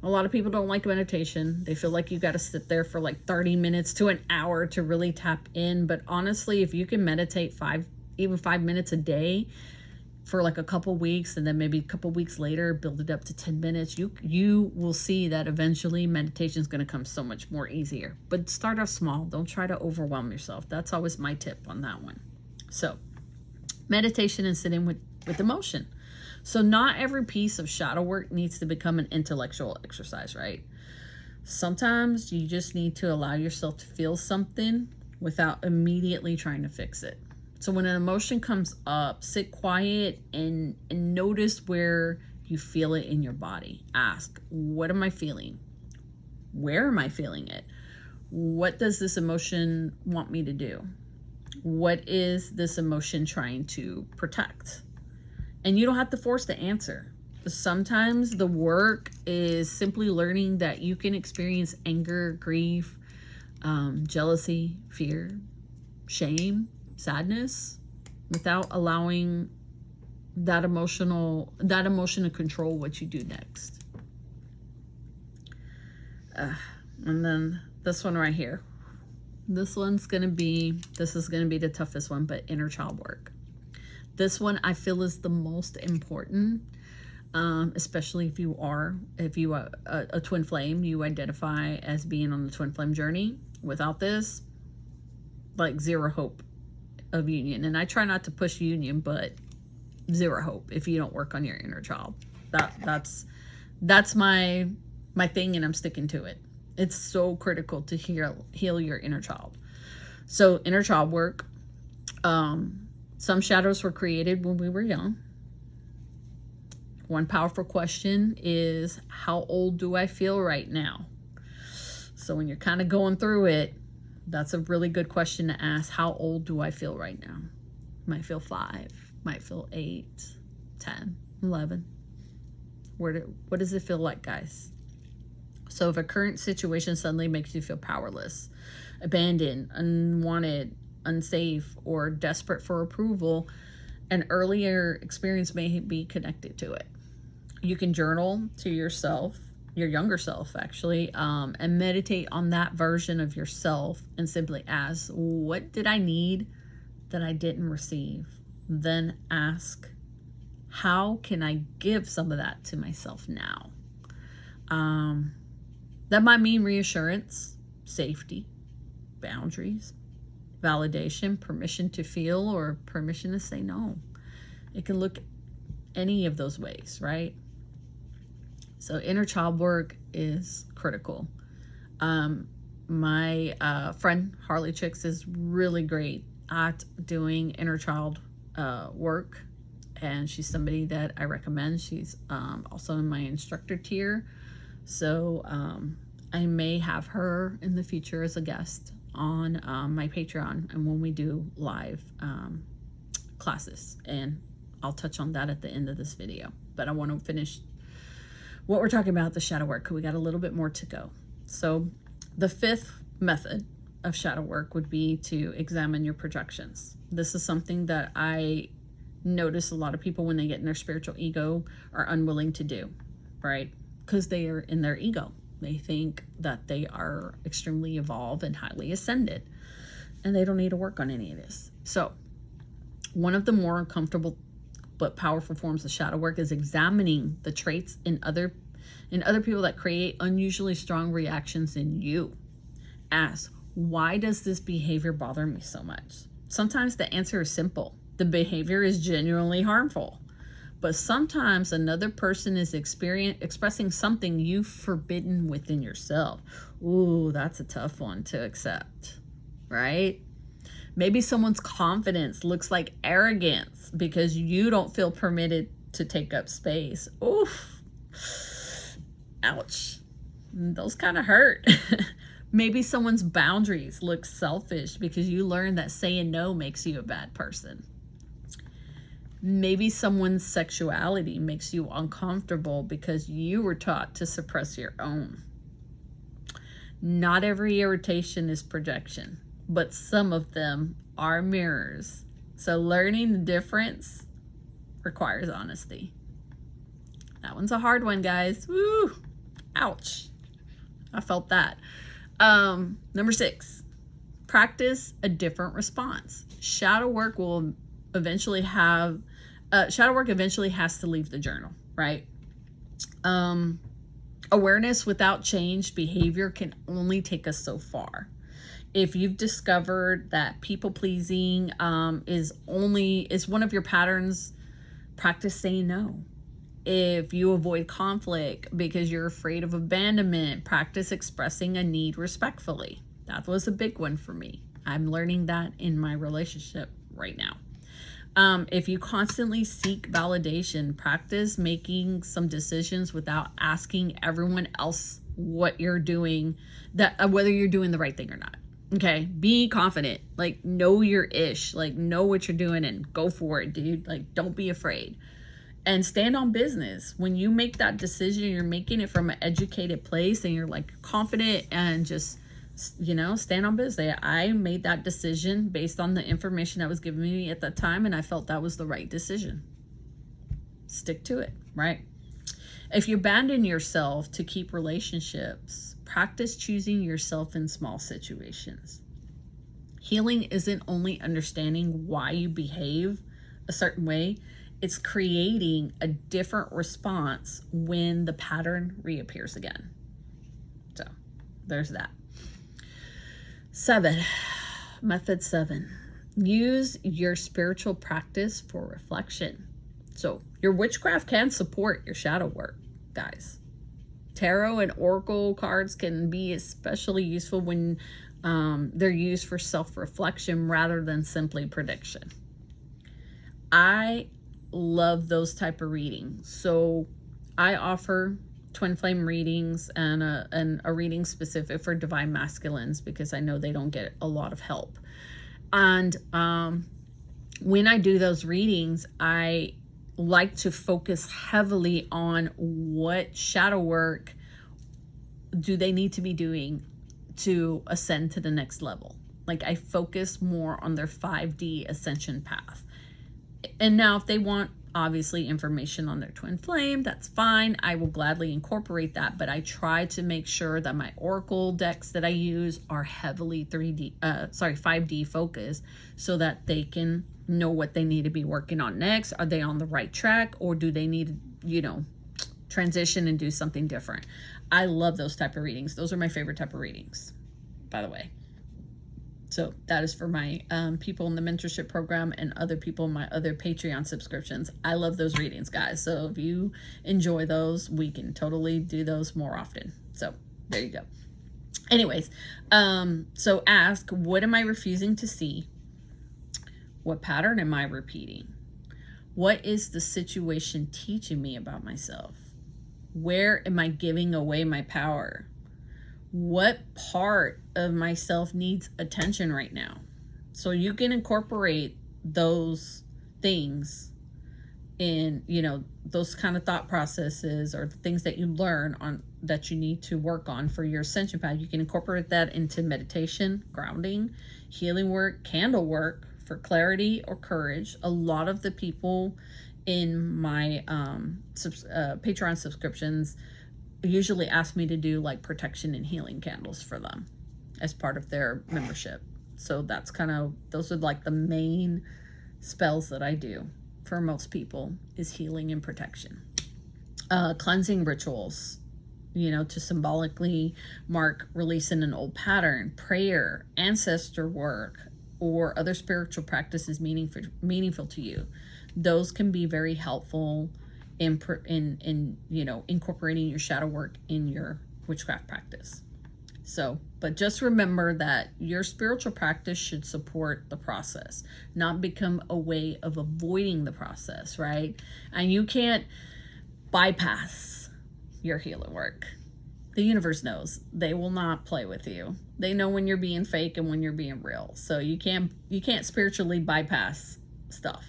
A lot of people don't like meditation. They feel like you got to sit there for like 30 minutes to an hour to really tap in. But honestly, if you can meditate 5 minutes a day, for like a couple weeks, and then maybe a couple weeks later build it up to 10 minutes, you will see that eventually meditation is going to come so much more easier. But start off small. Don't try to overwhelm yourself. That's always my tip on that one. So meditation and sitting with emotion. So not every piece of shadow work needs to become an intellectual exercise, right? Sometimes you just need to allow yourself to feel something without immediately trying to fix it. So when an emotion comes up, sit quiet and notice where you feel it in your body. Ask, what am I feeling? Where am I feeling it? What does this emotion want me to do? What is this emotion trying to protect? And you don't have to force the answer. Sometimes the work is simply learning that you can experience anger, grief, jealousy, fear, shame, sadness, without allowing that emotion to control what you do next. And then this one right here. This is gonna be the toughest one, but inner child work. This one I feel is the most important, especially if you are a twin flame, you identify as being on the twin flame journey. Without this, like, zero hope of union. And I try not to push union, but zero hope if you don't work on your inner child. That's my thing, and I'm sticking to it. It's so critical to heal your inner child. So inner child work. Some shadows were created when we were young. One powerful question is, how old do I feel right now? So when you're kind of going through it, that's a really good question to ask. How old do I feel right now? Might feel 5, might feel 8, 10, 11. What does it feel like, guys? So if a current situation suddenly makes you feel powerless, abandoned, unwanted, unsafe, or desperate for approval, an earlier experience may be connected to it. You can journal to yourself, your younger self actually, and meditate on that version of yourself and simply ask, what did I need that I didn't receive? Then ask, how can I give some of that to myself now? That might mean reassurance, safety, boundaries, validation, permission to feel, or permission to say no. It can look any of those ways, right? So inner child work is critical. My friend Harley Chicks is really great at doing inner child work, and she's somebody that I recommend. She's also in my instructor tier. So I may have her in the future as a guest on my Patreon, and when we do live classes, and I'll touch on that at the end of this video. But I want to finish what we're talking about, the shadow work, because we got a little bit more to go. So the 5th method of shadow work would be to examine your projections. This is something that I notice a lot of people, when they get in their spiritual ego, are unwilling to do, right? Because they are in their ego. They think that they are extremely evolved and highly ascended, and they don't need to work on any of this. So one of the more uncomfortable but powerful forms of shadow work is examining the traits in other people that create unusually strong reactions in you. Ask, why does this behavior bother me so much? Sometimes the answer is simple. The behavior is genuinely harmful. But sometimes another person is expressing something you've forbidden within yourself. Ooh, that's a tough one to accept, right? Maybe someone's confidence looks like arrogance because you don't feel permitted to take up space. Oof. Ouch. Those kind of hurt. Maybe someone's boundaries look selfish because you learned that saying no makes you a bad person. Maybe someone's sexuality makes you uncomfortable because you were taught to suppress your own. Not every irritation is projection, but some of them are mirrors. So learning the difference requires honesty. That one's a hard one, guys. Woo! Ouch. I felt that. Number 6, practice a different response. Shadow work will eventually have shadow work eventually has to leave the journal, right? Awareness without changed behavior can only take us so far. If you've discovered that people pleasing is one of your patterns, practice saying no. If you avoid conflict because you're afraid of abandonment, practice expressing a need respectfully. That was a big one for me. I'm learning that in my relationship right now. If you constantly seek validation, practice making some decisions without asking everyone else what you're doing, whether you're doing the right thing or not. Okay, be confident, like know your ish, like know what you're doing and go for it, dude. Like don't be afraid and stand on business. When you make that decision, you're making it from an educated place and you're like confident and just, stand on business. I made that decision based on the information that was given me at that time, and I felt that was the right decision. Stick to it, right? If you abandon yourself to keep relationships, practice choosing yourself in small situations. Healing isn't only understanding why you behave a certain way, it's creating a different response when the pattern reappears again. So there's that. Method 7, use your spiritual practice for reflection. So your witchcraft can support your shadow work, guys. Tarot and oracle cards can be especially useful when they're used for self-reflection rather than simply prediction. I love those type of readings. So I offer twin flame readings and a reading specific for divine masculines because I know they don't get a lot of help. And when I do those readings, I like to focus heavily on what shadow work do they need to be doing to ascend to the next level. Like I focus more on their 5D ascension path. And now if they want obviously information on their twin flame, that's fine. I will gladly incorporate that, but I try to make sure that my oracle decks that I use are heavily 5D focused so that they can know what they need to be working on next. Are they on the right track, or do they need to, transition and do something different? I love those type of readings. Those are my favorite type of readings, by the way. So that is for my people in the mentorship program and other people in my other Patreon subscriptions. I love those readings, guys. So if you enjoy those, we can totally do those more often. So there you go. Anyways, so ask, what am I refusing to see? What pattern am I repeating? What is the situation teaching me about myself? Where am I giving away my power? What part of myself needs attention right now? So you can incorporate those things in, those kind of thought processes or the things that you learn on that you need to work on for your ascension path. You can incorporate that into meditation, grounding, healing work, candle work for clarity or courage. A lot of the people in my Patreon subscriptions usually ask me to do like protection and healing candles for them as part of their membership. So that's those are like the main spells that I do for most people, is healing and protection. Cleansing rituals, to symbolically mark releasing an old pattern, prayer, ancestor work, or other spiritual practices meaningful to you. Those can be very helpful in incorporating your shadow work in your witchcraft practice. So, but just remember that your spiritual practice should support the process, not become a way of avoiding the process, right? And you can't bypass your healing work. The universe knows. They will not play with you. They know when you're being fake and when you're being real. So you can't spiritually bypass stuff.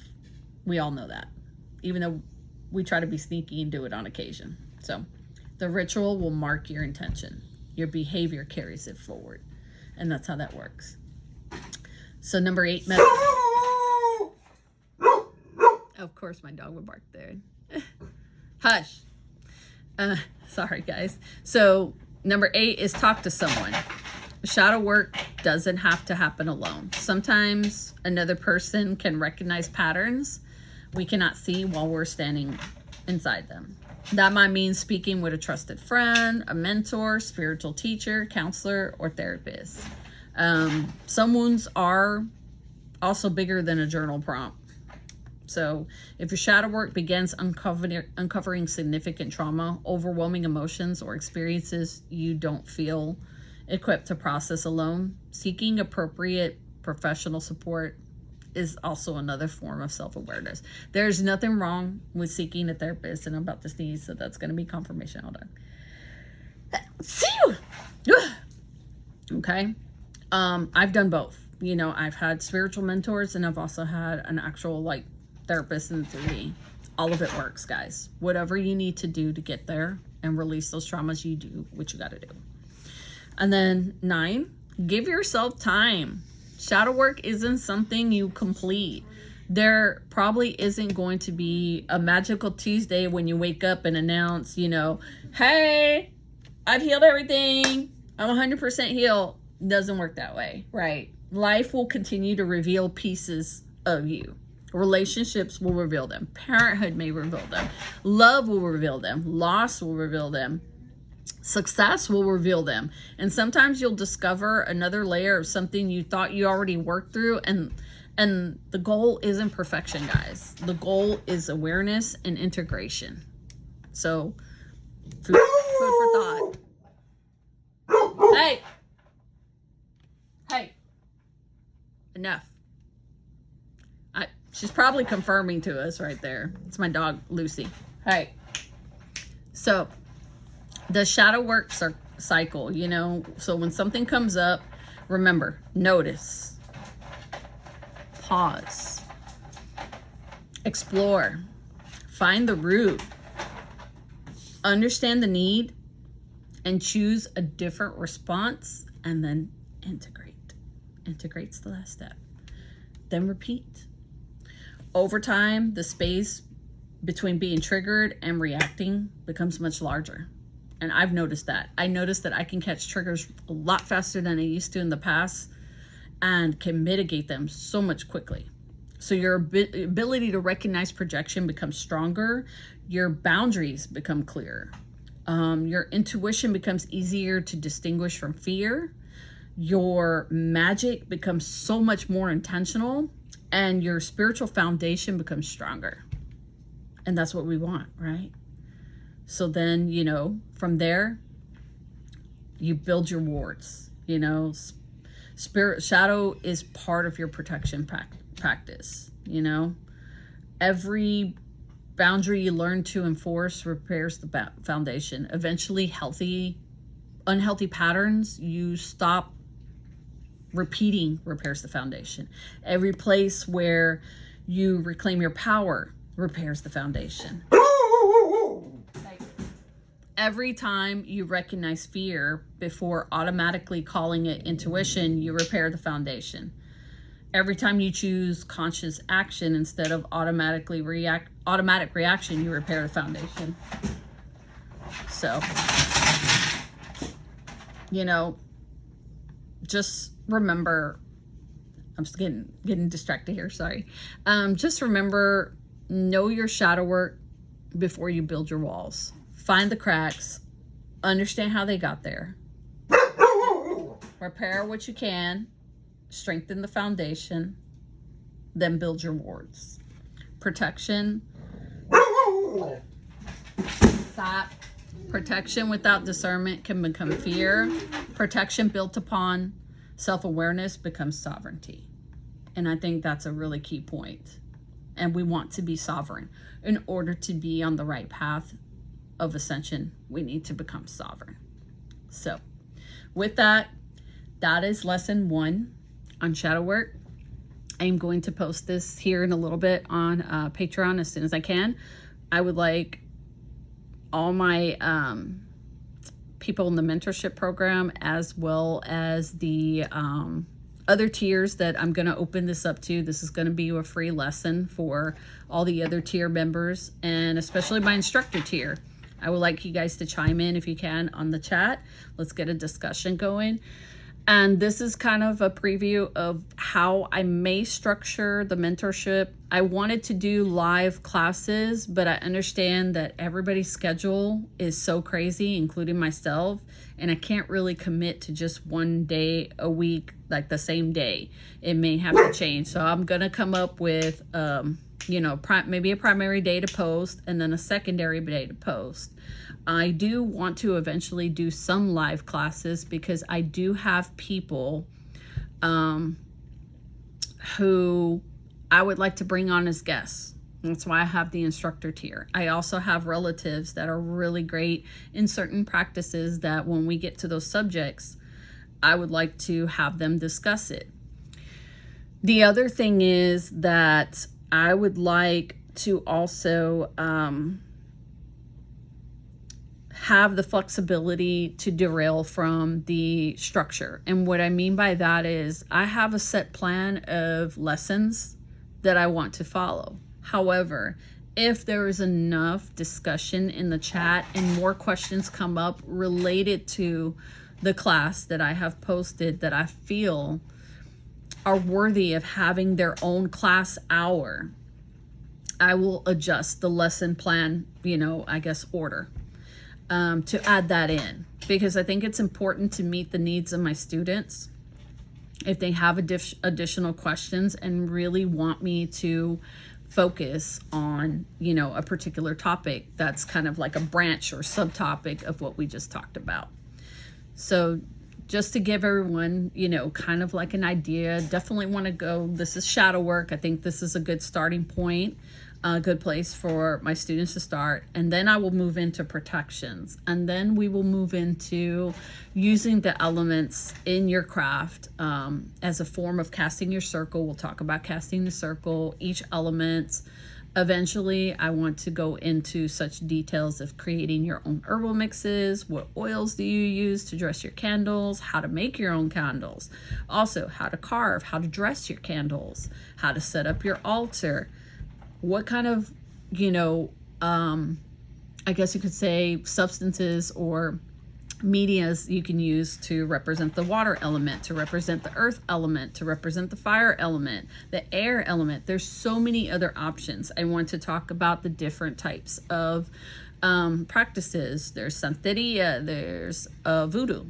We all know that, even though we try to be sneaky and do it on occasion. So the ritual will mark your intention. Your behavior carries it forward. And that's how that works. So number 8, of course my dog would bark there. Hush. Sorry guys. So number 8 is talk to someone. Shadow work doesn't have to happen alone. Sometimes another person can recognize patterns we cannot see while we're standing inside them. That might mean speaking with a trusted friend, a mentor, spiritual teacher, counselor, or therapist. Some wounds are also bigger than a journal prompt. So if your shadow work begins uncovering significant trauma, overwhelming emotions, or experiences you don't feel equipped to process alone, seeking appropriate professional support is also another form of self-awareness. There's nothing wrong with seeking a therapist, and I'm about to sneeze, so that's going to be confirmation. Hold on. Okay. I've done both. You know, I've had spiritual mentors, and I've also had an actual like therapist in 3D. All of it works, guys. Whatever you need to do to get there and release those traumas, you do what you got to do. And then 9, give yourself time. Shadow work isn't something you complete. There probably isn't going to be a magical Tuesday when you wake up and announce, you know, hey, I've healed everything. I'm 100% healed. Doesn't work that way, right? Life will continue to reveal pieces of you. Relationships will reveal them. Parenthood may reveal them. Love will reveal them. Loss will reveal them. Success will reveal them. And sometimes you'll discover another layer of something you thought you already worked through. And the goal isn't perfection, guys. The goal is awareness and integration. So, food for thought. Hey. Enough. She's probably confirming to us right there. It's my dog, Lucy. Hey. So, the shadow work cycle, you know. So when something comes up, remember, notice, pause, explore, find the root, understand the need, and choose a different response, and then integrate. Integrate's the last step. Then repeat. Over time, the space between being triggered and reacting becomes much larger. And I've noticed that. I noticed that I can catch triggers a lot faster than I used to in the past and can mitigate them so much quickly. So your ability to recognize projection becomes stronger. Your boundaries become clearer. Your intuition becomes easier to distinguish from fear. Your magic becomes so much more intentional, and your spiritual foundation becomes stronger. And that's what we want, right? So then, you know, from there, you build your wards. You know, shadow is part of your protection practice. You know, every boundary you learn to enforce repairs the foundation. Eventually, unhealthy patterns you stop repeating repairs the foundation. Every place where you reclaim your power repairs the foundation. Every time you recognize fear before automatically calling it intuition, you repair the foundation. Every time you choose conscious action instead of automatic reaction, you repair the foundation. So, you know, just remember, I'm just getting distracted here, sorry. Just remember, know your shadow work before you build your walls. Find the cracks, understand how they got there, repair what you can, strengthen the foundation, then build your wards. Protection. Stop. Protection without discernment can become fear. Protection built upon self-awareness becomes sovereignty. And I think that's a really key point. And we want to be sovereign. In order to be on the right path of ascension, we need to become sovereign. So with that, that is lesson 1 on shadow work. I am going to post this here in a little bit on Patreon as soon as I can. I would like all my people in the mentorship program, as well as the other tiers that I'm going to open this up to. This is going to be a free lesson for all the other tier members, and especially my instructor tier. I would like you guys to chime in if you can on the chat. Let's get a discussion going. And this is kind of a preview of how I may structure the mentorship. I wanted to do live classes, but I understand that everybody's schedule is so crazy, including myself, and I can't really commit to just one day a week, like the same day. It may have to change. So I'm going to come up with, maybe a primary day to post and then a secondary day to post. I do want to eventually do some live classes because I do have people who I would like to bring on as guests. That's why I have the instructor tier. I also have relatives that are really great in certain practices that when we get to those subjects, I would like to have them discuss it. The other thing is that I would like to also have the flexibility to derail from the structure. And what I mean by that is I have a set plan of lessons that I want to follow. However, if there is enough discussion in the chat and more questions come up related to the class that I have posted that I feel are worthy of having their own class hour, I will adjust the lesson plan, order. To add that in, because I think it's important to meet the needs of my students. If they have additional questions and really want me to focus on, a particular topic that's kind of like a branch or subtopic of what we just talked about. So just to give everyone, kind of like an idea, definitely want to go, this is shadow work. I think this is a good starting point. A good place for my students to start, and then I will move into protections, and then we will move into using the elements in your craft as a form of casting your circle. We'll talk about casting the circle, each element. Eventually, I want to go into such details of creating your own herbal mixes, what oils do you use to dress your candles, how to make your own candles, also how to carve, how to dress your candles, how to set up your altar, what kind of, I guess you could say substances or medias you can use to represent the water element, to represent the earth element, to represent the fire element, the air element. There's so many other options. I want to talk about the different types of practices. There's Santeria, there's voodoo,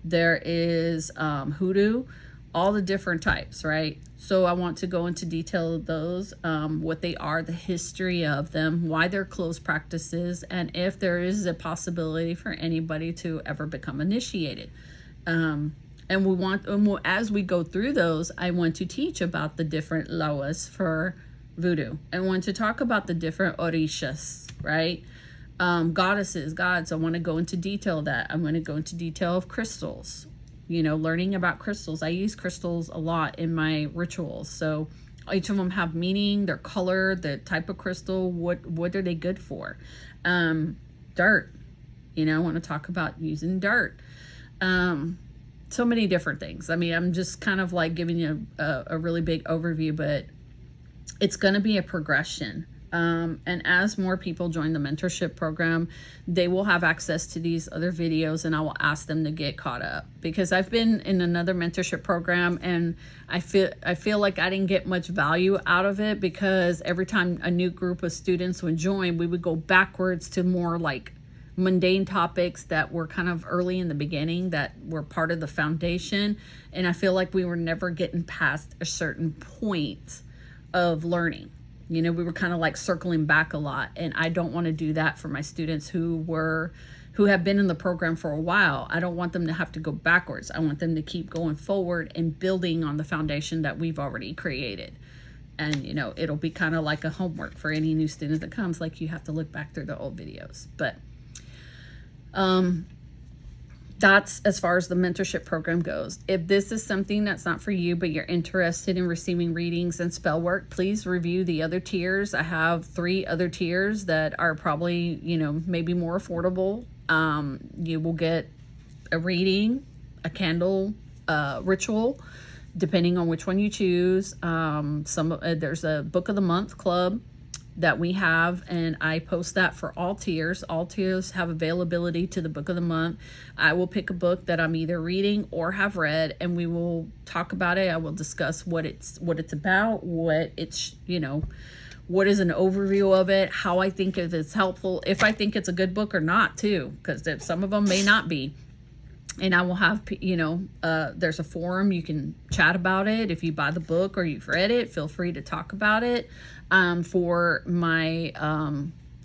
there is hoodoo, all the different types, right? So I want to go into detail of those, what they are, the history of them, why they're closed practices, and if there is a possibility for anybody to ever become initiated. And as we go through those, I want to teach about the different lawas for voodoo. I want to talk about the different orishas, right? Goddesses, gods. I want to go into detail of that. I'm going to go into detail of crystals. Learning about crystals. I use crystals a lot in my rituals. So each of them have meaning, their color, the type of crystal, what are they good for? Dirt. I want to talk about using dirt. So many different things. I mean, I'm just kind of like giving you a really big overview, but it's going to be a progression. And as more people join the mentorship program, they will have access to these other videos, and I will ask them to get caught up, because I've been in another mentorship program and I feel like I didn't get much value out of it, because every time a new group of students would join, we would go backwards to more like mundane topics that were kind of early in the beginning, that were part of the foundation. And I feel like we were never getting past a certain point of learning. We were kind of like circling back a lot, and I don't want to do that for my students who have been in the program for a while. I don't want them to have to go backwards. I want them to keep going forward and building on the foundation that we've already created. And, it'll be kind of like a homework for any new student that comes, like you have to look back through the old videos. But that's as far as the mentorship program goes. If this is something that's not for you, but you're interested in receiving readings and spell work, please review the other tiers. I have 3 other tiers that are probably, maybe more affordable. You will get a reading, a candle, ritual, depending on which one you choose. There's a book of the month club. that we have, and I post that for all tiers. All tiers have availability to the book of the month. I will pick a book that I'm either reading or have read, and we will talk about it. I will discuss what it's about, what it's, what is an overview of it, how I think if it's helpful, if I think it's a good book or not too, because some of them may not be. And I will have, there's a forum. You can chat about it. If you buy the book or you've read it, feel free to talk about it. For my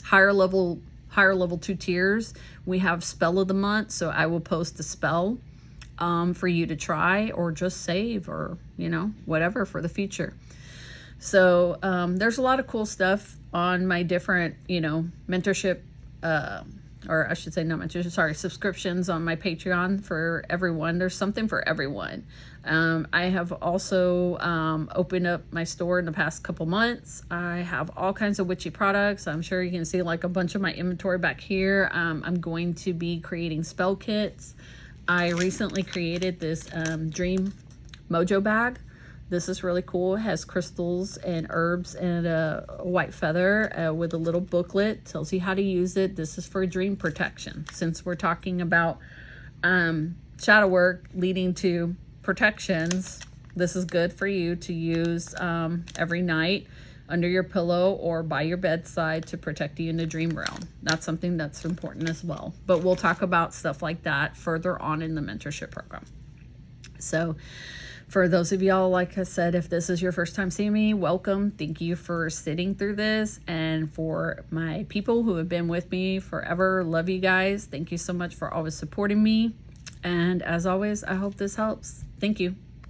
higher level 2 tiers, we have spell of the month. So I will post a spell for you to try or just save, or, whatever for the future. So there's a lot of cool stuff on my different, mentorship, or I should say not mentorship, sorry, subscriptions on my Patreon for everyone. There's something for everyone. I have also opened up my store in the past couple months. I have all kinds of witchy products. I'm sure you can see like a bunch of my inventory back here. I'm going to be creating spell kits. I recently created this Dream Mojo bag. This is really cool. It has crystals and herbs and a white feather with a little booklet. Tells you how to use it. This is for dream protection. Since we're talking about shadow work leading to protections, this is good for you to use every night under your pillow or by your bedside to protect you in the dream realm. That's something that's important as well. But we'll talk about stuff like that further on in the mentorship program. So for those of y'all, like I said, if this is your first time seeing me, welcome. Thank you for sitting through this. And for my people who have been with me forever, love you guys. Thank you so much for always supporting me. And as always, I hope this helps. Thank you.